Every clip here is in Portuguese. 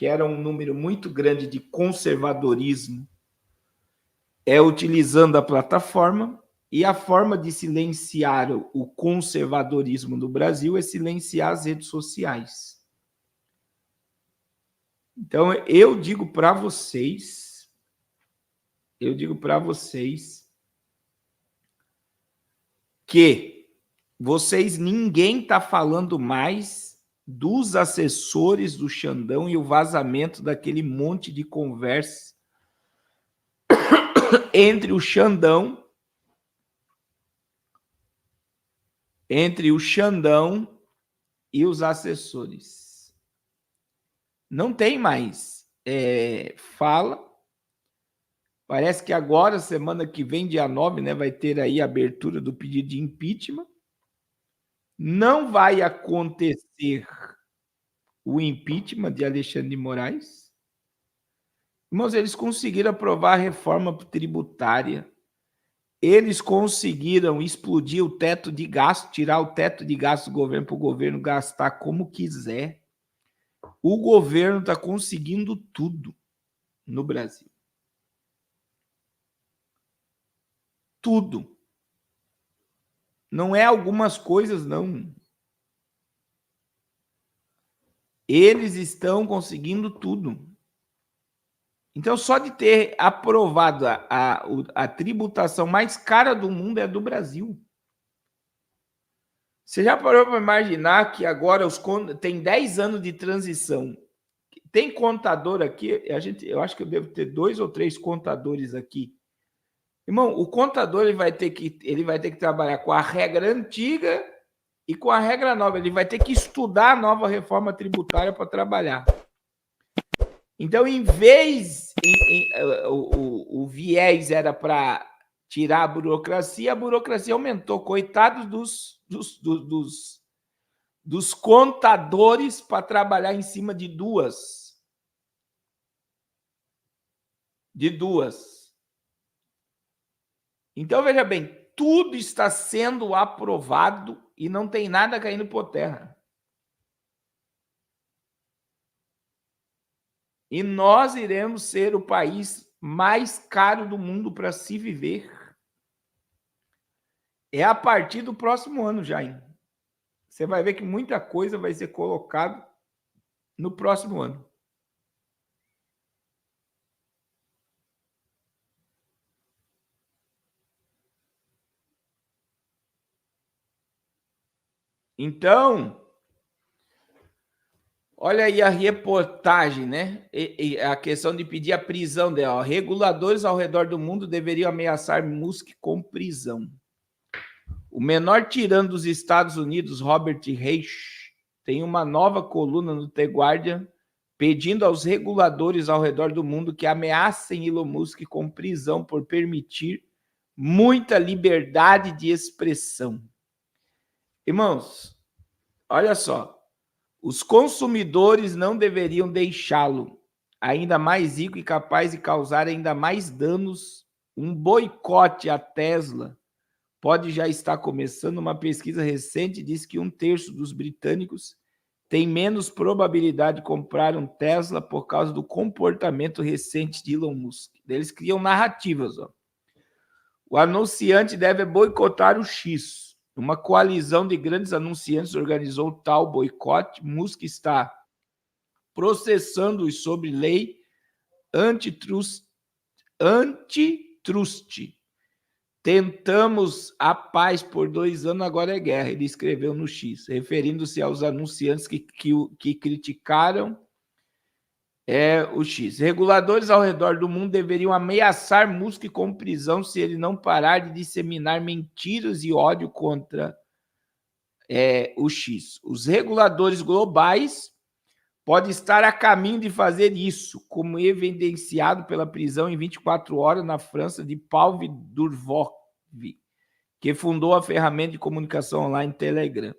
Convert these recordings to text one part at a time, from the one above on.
que era um número muito grande de conservadorismo, é utilizando a plataforma, e a forma de silenciar o conservadorismo no Brasil é silenciar as redes sociais. Então, eu digo para vocês que ninguém está falando mais dos assessores do Xandão e o vazamento daquele monte de conversa entre o Xandão e os assessores. Não tem mais fala. Parece que agora, semana que vem, dia 9, né, vai ter aí a abertura do pedido de impeachment. Não vai acontecer o impeachment de Alexandre de Moraes. Irmãos, eles conseguiram aprovar a reforma tributária. Eles conseguiram explodir o teto de gasto, tirar o teto de gasto do governo para o governo gastar como quiser. O governo está conseguindo tudo no Brasil. Tudo. Não é algumas coisas, não. Eles estão conseguindo tudo. Então, só de ter aprovado a tributação mais cara do mundo é do Brasil. Você já parou para imaginar que agora tem 10 anos de transição? Tem contador aqui, eu acho que eu devo ter 2 ou 3 contadores aqui. Irmão, o contador ele vai ter que trabalhar com a regra antiga e com a regra nova. Ele vai ter que estudar a nova reforma tributária para trabalhar. Então, em vez, o viés era para tirar a burocracia aumentou. Coitados dos contadores para trabalhar em cima de duas. Então, veja bem, tudo está sendo aprovado e não tem nada caindo por terra. E nós iremos ser o país mais caro do mundo para se viver. É a partir do próximo ano já, hein? Você vai ver que muita coisa vai ser colocada no próximo ano. Então, olha aí a reportagem, né? E a questão de pedir a prisão dela. Reguladores ao redor do mundo deveriam ameaçar Musk com prisão. O menor tirano dos Estados Unidos, Robert Reich, tem uma nova coluna no The Guardian pedindo aos reguladores ao redor do mundo que ameacem Elon Musk com prisão por permitir muita liberdade de expressão. Irmãos, olha só. Os consumidores não deveriam deixá-lo ainda mais rico e capaz de causar ainda mais danos. Um boicote à Tesla pode já estar começando. Uma pesquisa recente diz que 1/3 dos britânicos tem menos probabilidade de comprar um Tesla por causa do comportamento recente de Elon Musk. Eles criam narrativas. Ó. O anunciante deve boicotar o X. Uma coalizão de grandes anunciantes organizou tal boicote. Musk está processando-os sob lei antitrust. Tentamos a paz por 2 anos, agora é guerra. Ele escreveu no X, referindo-se aos anunciantes que criticaram o X. Reguladores ao redor do mundo deveriam ameaçar Musk com prisão se ele não parar de disseminar mentiras e ódio contra o X. Os reguladores globais podem estar a caminho de fazer isso, como evidenciado pela prisão em 24 horas na França de Paul Durkheim, que fundou a ferramenta de comunicação online Telegram,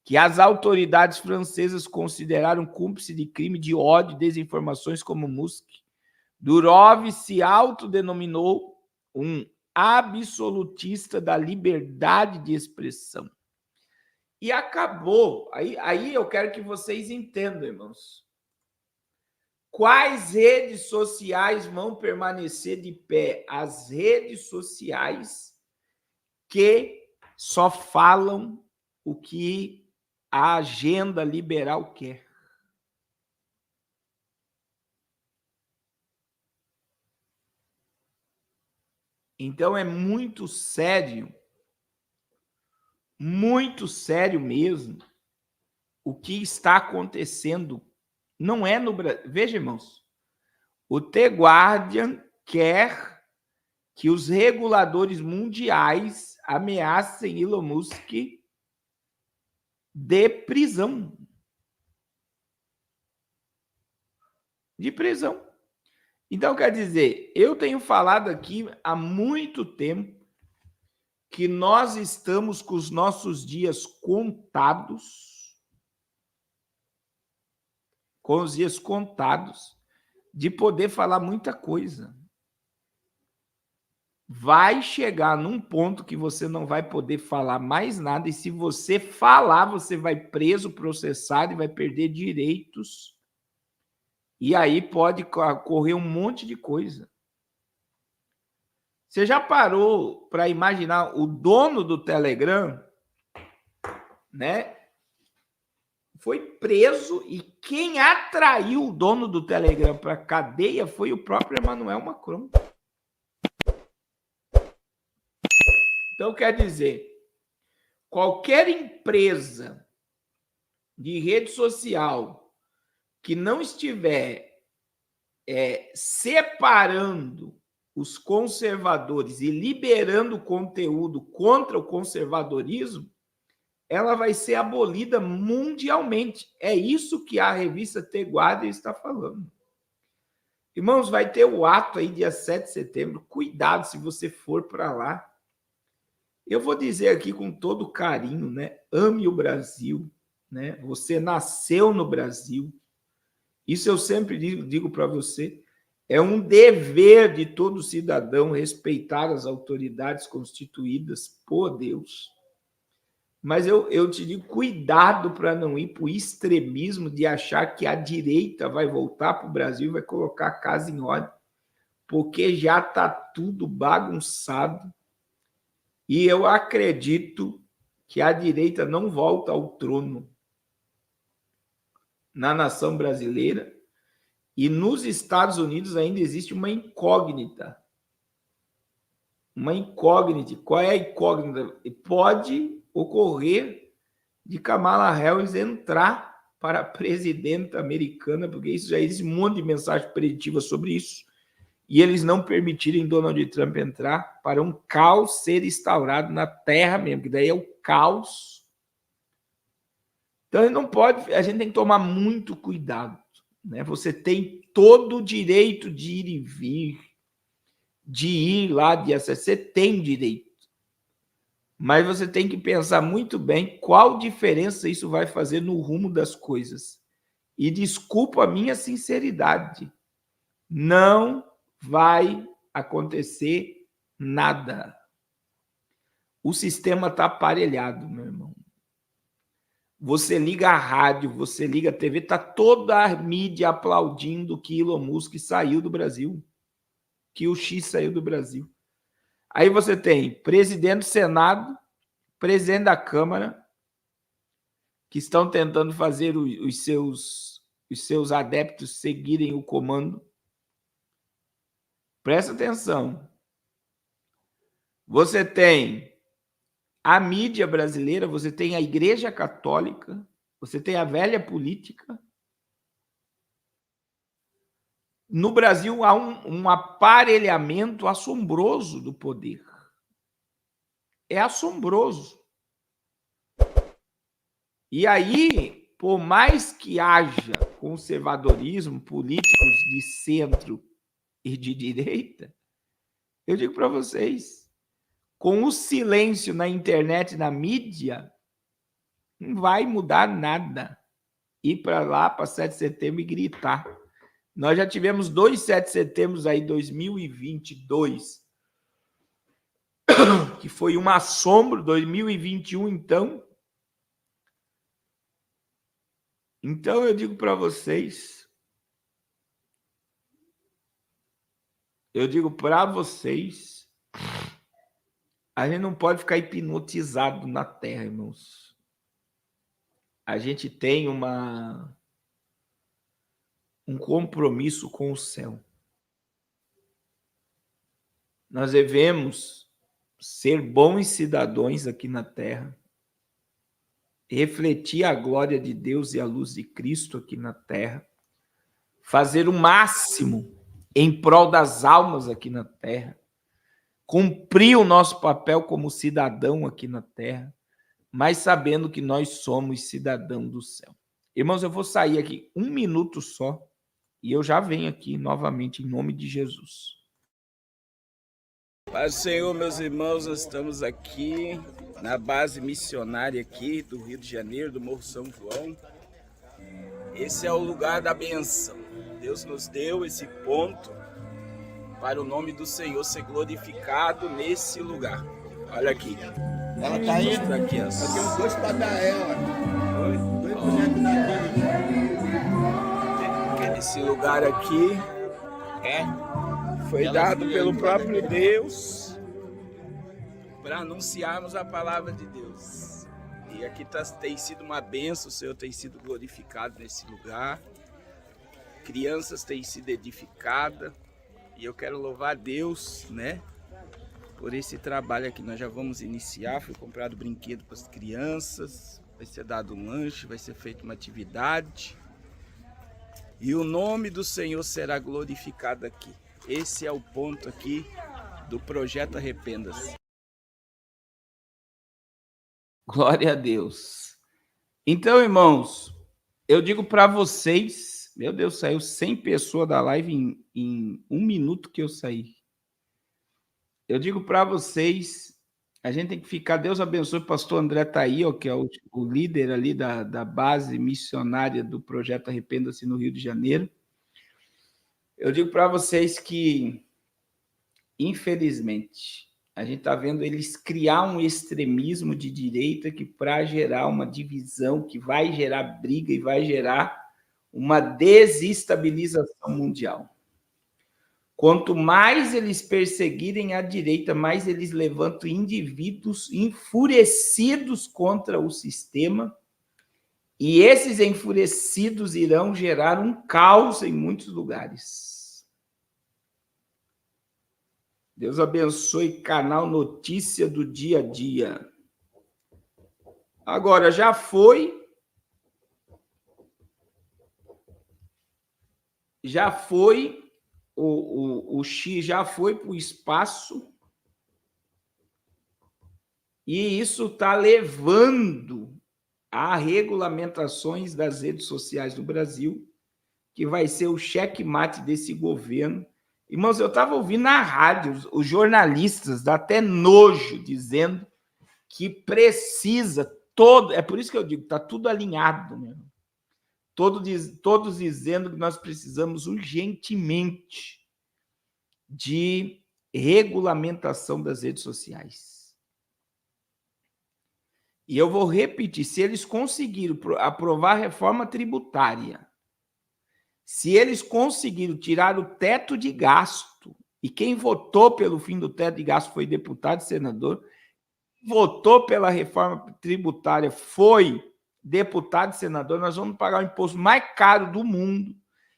que as autoridades francesas consideraram cúmplice de crime de ódio e desinformações como Musk. Durov se autodenominou um absolutista da liberdade de expressão. E acabou. Aí eu quero que vocês entendam, irmãos. Quais redes sociais vão permanecer de pé? As redes sociais que só falam o que a agenda liberal quer. Então é muito sério mesmo o que está acontecendo. Não é no Brasil. Veja, irmãos, o The Guardian quer que os reguladores mundiais ameacem Elon Musk de prisão. De prisão. Então, quer dizer, eu tenho falado aqui há muito tempo que nós estamos com os nossos dias contados, de poder falar muita coisa. Vai chegar num ponto que você não vai poder falar mais nada, e se você falar, você vai preso, processado e vai perder direitos. E aí pode correr um monte de coisa. Você já parou para imaginar o dono do Telegram, né? Foi preso e quem atraiu o dono do Telegram para a cadeia foi o próprio Emmanuel Macron. Então, quer dizer, qualquer empresa de rede social que não estiver separando os conservadores e liberando conteúdo contra o conservadorismo, ela vai ser abolida mundialmente. É isso que a revista The Guardian está falando. Irmãos, vai ter o ato aí dia 7 de setembro. Cuidado se você for para lá. Eu vou dizer aqui com todo carinho, né? Ame o Brasil, né? Você nasceu no Brasil. Isso eu sempre digo para você. É um dever de todo cidadão respeitar as autoridades constituídas por Deus. Mas eu te digo, cuidado para não ir para o extremismo de achar que a direita vai voltar para o Brasil e vai colocar a casa em ordem, porque já está tudo bagunçado. E eu acredito que a direita não volta ao trono na nação brasileira. E nos Estados Unidos ainda existe uma incógnita. Uma incógnita. Qual é a incógnita? Pode ocorrer de Kamala Harris entrar para a presidenta americana, porque isso já existe um monte de mensagem preditiva sobre isso, e eles não permitirem Donald Trump entrar para um caos ser instaurado na Terra mesmo, que daí é o caos. Então, ele não pode, a gente tem que tomar muito cuidado, né? Você tem todo o direito de ir e vir, de ir lá, de acesso, você tem direito. Mas você tem que pensar muito bem qual diferença isso vai fazer no rumo das coisas. E desculpa a minha sinceridade, não vai acontecer nada. O sistema está aparelhado, meu irmão. Você liga a rádio, você liga a TV, está toda a mídia aplaudindo que Elon Musk saiu do Brasil, que o X saiu do Brasil. Aí você tem presidente do Senado, presidente da Câmara, que estão tentando fazer os seus adeptos seguirem o comando. Presta atenção. Você tem a mídia brasileira, você tem a Igreja Católica, você tem a velha política. No Brasil há um aparelhamento assombroso do poder. É assombroso. E aí, por mais que haja conservadorismo, políticos de centro e de direita, eu digo para vocês, com o silêncio na internet, na mídia, não vai mudar nada. Ir para lá, para 7 de setembro e gritar. Nós já tivemos 2 7 de setembro aí, 2022, que foi um assombro. 2021, então. Então, eu digo para vocês, Eu digo para vocês, a gente não pode ficar hipnotizado na terra, irmãos. A gente tem um compromisso com o céu. Nós devemos ser bons cidadãos aqui na terra, refletir a glória de Deus e a luz de Cristo aqui na terra, fazer o máximo em prol das almas aqui na terra, cumprir o nosso papel como cidadão aqui na terra, mas sabendo que nós somos cidadãos do céu. Irmãos, eu vou sair aqui 1 minuto só e eu já venho aqui novamente em nome de Jesus. Paz do Senhor, meus irmãos, nós estamos aqui na base missionária aqui do Rio de Janeiro, do Morro São João. Esse é o lugar da bênção. Deus nos deu esse ponto para o nome do Senhor ser glorificado nesse lugar. Olha aqui. Ela tá indo aqui, ó. Eu tenho 2 para dar ela. 2% da Esse lugar aqui foi dado pelo próprio Deus para anunciarmos a palavra de Deus. E aqui tem sido uma bênção, o Senhor tem sido glorificado nesse lugar. Crianças têm sido edificadas. E eu quero louvar a Deus, né? Por esse trabalho aqui. Nós já vamos iniciar. Foi comprado brinquedo para as crianças. Vai ser dado um lanche, vai ser feita uma atividade. E o nome do Senhor será glorificado aqui. Esse é o ponto aqui do projeto Arrependa-se. Glória a Deus. Então, irmãos, eu digo para vocês, meu Deus, saiu 100 pessoas da live em 1 minuto que eu saí. Eu digo para vocês, a gente tem que ficar, Deus abençoe, o pastor André tá aí, ó, que é o líder ali da base missionária do projeto Arrependa-se no Rio de Janeiro. Eu digo para vocês que, infelizmente, a gente está vendo eles criar um extremismo de direita que para gerar uma divisão, que vai gerar briga e vai gerar uma desestabilização mundial. Quanto mais eles perseguirem a direita, mais eles levantam indivíduos enfurecidos contra o sistema, e esses enfurecidos irão gerar um caos em muitos lugares. Deus abençoe canal Notícia do Dia a Dia. Agora, já foi o Xi já foi para o espaço e isso está levando a regulamentações das redes sociais do Brasil, que vai ser o checkmate desse governo. Irmãos, eu estava ouvindo na rádio, os jornalistas, dá até nojo, dizendo que precisa todo... É por isso que eu digo, está tudo alinhado, né? Todos dizendo que nós precisamos urgentemente de regulamentação das redes sociais. E eu vou repetir, se eles conseguiram aprovar a reforma tributária, se eles conseguiram tirar o teto de gasto, e quem votou pelo fim do teto de gasto foi deputado e senador, votou pela reforma tributária foi deputado e senador, nós vamos pagar o imposto mais caro do mundo.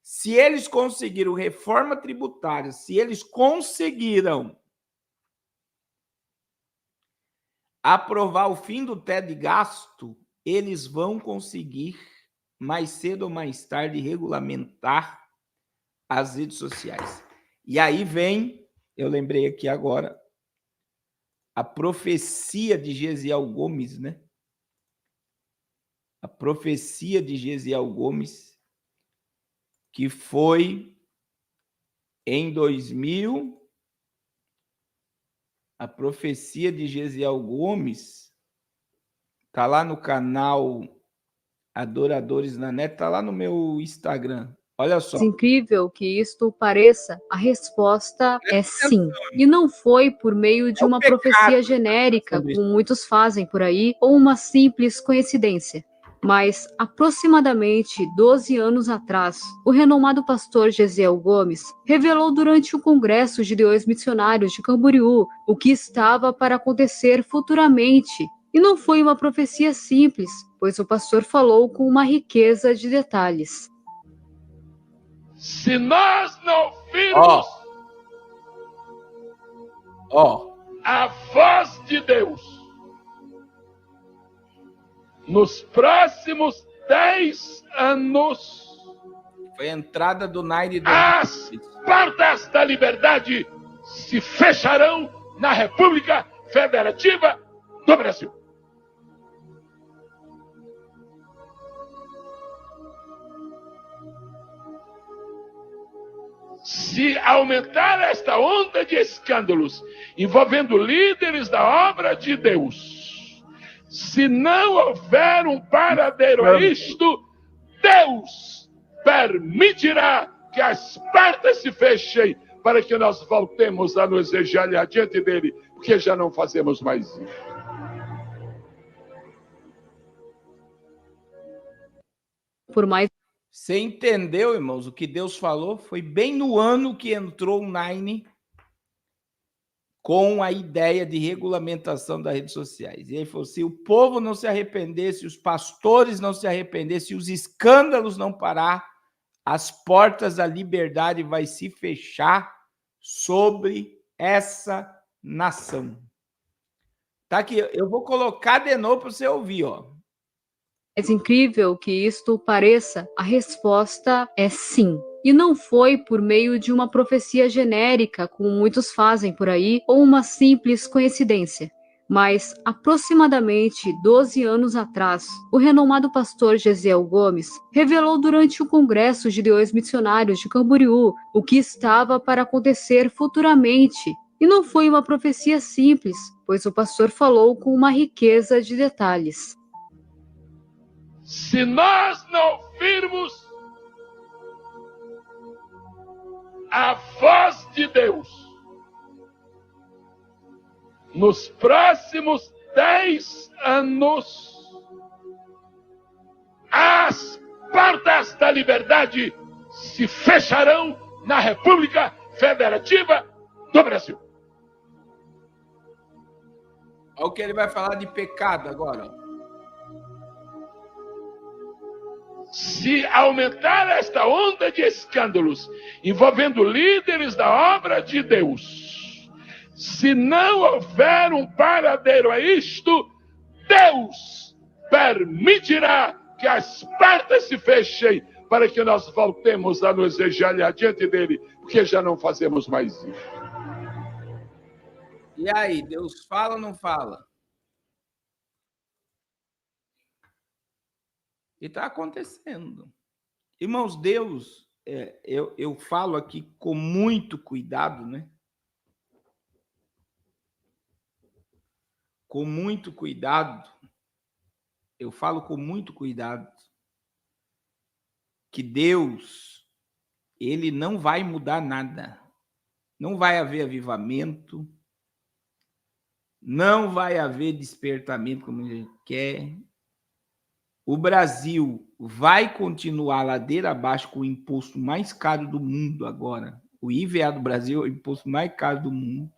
Se eles conseguiram reforma tributária, se eles conseguiram aprovar o fim do teto de gasto, eles vão conseguir, mais cedo ou mais tarde, regulamentar as redes sociais. E aí vem, eu lembrei aqui agora, a profecia de Gesiel Gomes, né? A profecia de Gesiel Gomes, que foi em 2000, a profecia de Gesiel Gomes está lá no canal Adoradores na Net, está lá no meu Instagram. Olha só. É incrível que isto pareça, a resposta é sim. E não foi por meio de uma profecia genérica, como muitos fazem por aí, ou uma simples coincidência. Mas, aproximadamente 12 anos atrás, o renomado pastor Gesiel Gomes revelou durante o Congresso de Leões Missionários de Camboriú o que estava para acontecer futuramente. E não foi uma profecia simples, pois o pastor falou com uma riqueza de detalhes. Se nós não ouvirmos a voz de Deus, nos próximos 10 anos, Foi a entrada do Nine do... as portas da liberdade se fecharão na República Federativa do Brasil. Se aumentar esta onda de escândalos envolvendo líderes da obra de Deus, se não houver um paradeiro a isto, Deus permitirá que as portas se fechem para que nós voltemos a nos ajoelhar diante dele, porque já não fazemos mais isso. Por mais Você entendeu, irmãos? O que Deus falou foi bem no ano que entrou o Nine com a ideia de regulamentação das redes sociais. E aí falou: se o povo não se arrepender, se os pastores não se arrepender, se os escândalos não parar, as portas da liberdade vai se fechar sobre essa nação. Tá aqui, eu vou colocar de novo para você ouvir, ó. mais incrível que isto pareça, a resposta é sim. E não foi por meio de uma profecia genérica, como muitos fazem por aí, ou uma simples coincidência. Mas, aproximadamente 12 anos atrás, o renomado pastor Gesiel Gomes revelou durante o Congresso de Leões Missionários de Camboriú o que estava para acontecer futuramente. E não foi uma profecia simples, pois o pastor falou com uma riqueza de detalhes. Se nós não ouvirmos a voz de Deus, nos próximos 10 anos, as portas da liberdade se fecharão na República Federativa do Brasil. Olha o que ele vai falar de pecado agora, ó. Se aumentar esta onda de escândalos envolvendo líderes da obra de Deus, se não houver um paradeiro a isto, Deus permitirá que as portas se fechem para que nós voltemos a nos ajoelhar diante dele, porque já não fazemos mais isso. E aí, Deus fala ou não fala? E está acontecendo. Irmãos, Deus, eu falo aqui com muito cuidado, né? Com muito cuidado. Eu falo com muito cuidado que Deus, ele não vai mudar nada. Não vai haver avivamento, não vai haver despertamento como a gente quer. O Brasil vai continuar ladeira abaixo com o imposto mais caro do mundo agora. O IVA do Brasil é o imposto mais caro do mundo.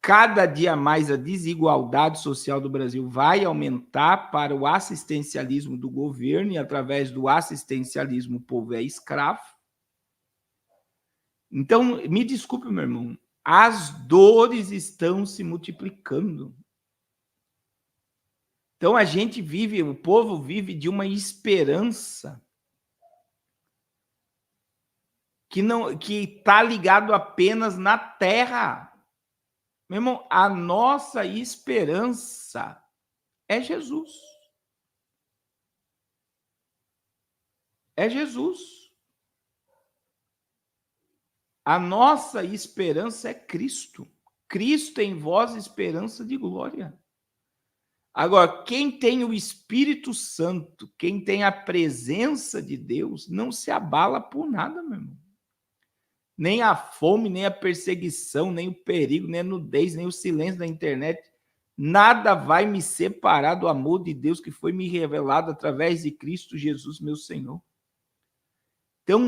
Cada dia mais a desigualdade social do Brasil vai aumentar para o assistencialismo do governo, e através do assistencialismo o povo é escravo. Então, me desculpe, meu irmão, as dores estão se multiplicando. Então, a gente vive, o povo vive de uma esperança que está ligado apenas na terra. Meu irmão, a nossa esperança é Jesus. É Jesus. A nossa esperança é Cristo. Cristo em vós, esperança de glória. Agora, quem tem o Espírito Santo, quem tem a presença de Deus, não se abala por nada, meu irmão. Nem a fome, nem a perseguição, nem o perigo, nem a nudez, nem o silêncio da internet Nada vai me separar do amor de Deus que foi me revelado através de Cristo Jesus, meu Senhor. Então,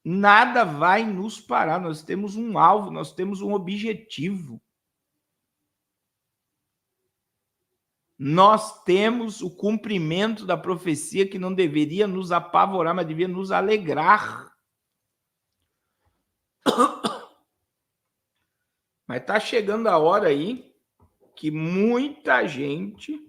nada vai nos parar. Nós temos um alvo, nós temos um objetivo. Nós temos o cumprimento da profecia que não deveria nos apavorar, mas deveria nos alegrar. Mas está chegando a hora aí que muita gente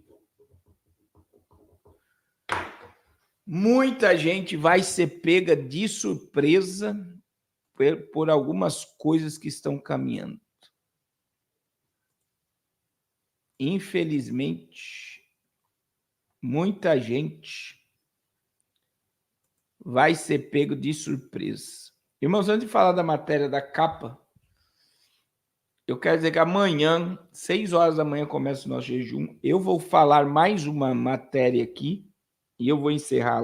vai ser pega de surpresa por algumas coisas que estão caminhando. Infelizmente, muita gente vai ser pego de surpresa. Irmãos, antes de falar da matéria da capa, eu quero dizer que amanhã, 6 horas da manhã, começa o nosso jejum. Eu vou falar mais uma matéria aqui e eu vou encerrar